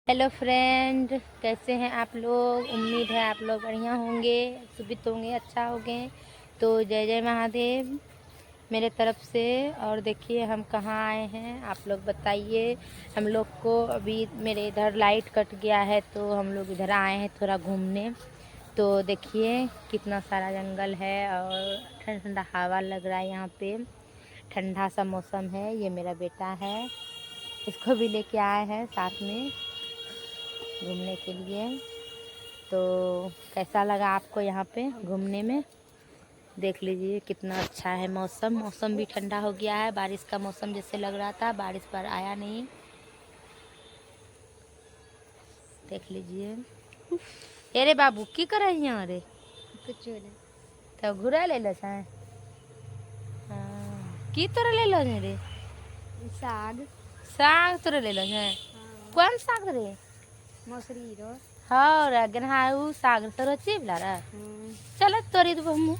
Hello friend, कैसे हैं आप लोग। उम्मीद है आप लोग बढ़िया होंगे, सुभित होंगे, अच्छा होंगे। तो जय जय महादेव मेरे तरफ से। और देखिए हम कहाँ आए हैं, आप लोग बताइए। हम लोग को अभी मेरे इधर लाइट कट गया है तो हम लोग इधर आए हैं थोड़ा घूमने। तो देखिए कितना सारा जंगल है और ठंडा ठंडा हवा लग रहा है यहाँ पे। ठंडा सा मौसम है। ये मेरा बेटा है, इसको भी लेके आए हैं साथ में घूमने के लिए। तो कैसा लगा आपको यहाँ पे घूमने में, देख लीजिए कितना अच्छा है मौसम। मौसम भी ठंडा हो गया है, बारिश का मौसम जैसे लग रहा था, बारिश पर आया नहीं। देख लीजिए। अरे बाबू की कर रही हैं? अरे कुछ नहीं। तो घुरा ले लो छे। की तोरा ले लो छे रे? साग। साग तोरा ले लो छे? कौन साग रे? मौसरी रो। हाँ रे गनहाऊ साग तोरा चिबला रे। चल तोरी दो हम।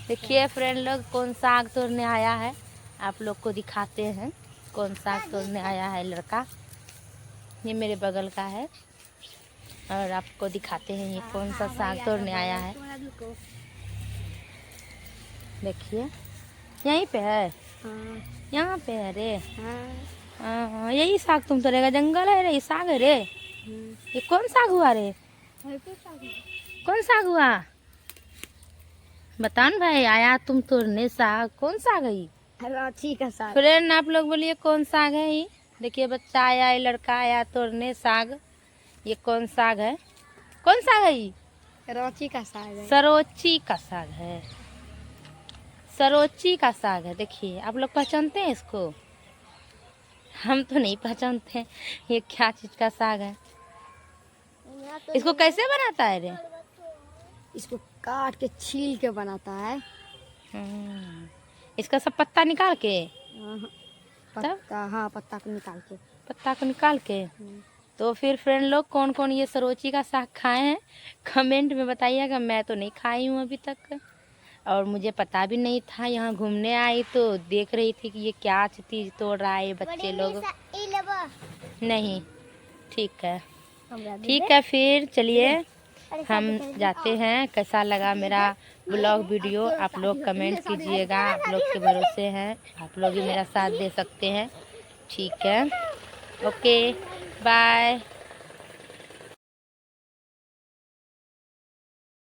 देखिए फ्रेंड लोग कौन साग तोड़ने आया है, आप लोग को दिखाते हैं कौन साग तोड़ने आया है लड़का। ये मेरे बगल का है और आपको दिखाते हैं ये कौन सा साग तोड़ने आया है। देखिए यहीं पे है, यहाँ पे है रे। हाँ, यही साग तुम तोड़ेगा? जंगल है रे, ये साग है रे। ये कौन साग हुआ रे? कौन साग हुआ बता न भाई। आया तुम तोड़ने साग, कौन साग है ये? रांची का साग। फ्रेंड आप लोग बोलिए कौन साग है ये? देखिए बच्चा आया, ये लड़का आया तोड़ने साग। ये कौन साग है? कौन साग है ये? रांची का साग है। सरोची का साग है, सरोची का साग है। देखिए आप लोग पहचानते हैं इसको? हम तो नहीं पहचानते ये क्या चीज का साग है। इसको कैसे बनाता है रे? इसको काट के छील के बनाता है। इसका सब पत्ता निकाल के, पत्ता, हाँ पत्ता को निकाल के। पत्ता को निकाल के। तो फिर फ्रेंड लोग कौन कौन ये सरोची का साग खाए हैं कमेंट में बताइएगा। मैं तो नहीं खाई हूँ अभी तक और मुझे पता भी नहीं था। यहाँ घूमने आई तो देख रही थी कि ये क्या चीज तोड़ रहा है ये बच्चे लोग। नहीं ठीक है, ठीक है फिर चलिए हम जाते हैं। कैसा लगा मेरा ब्लॉग वीडियो आप लोग कमेंट कीजिएगा। आप लोग के भरोसे हैं, आप लोग ही मेरा साथ दे सकते हैं। ठीक है, ओके बाय।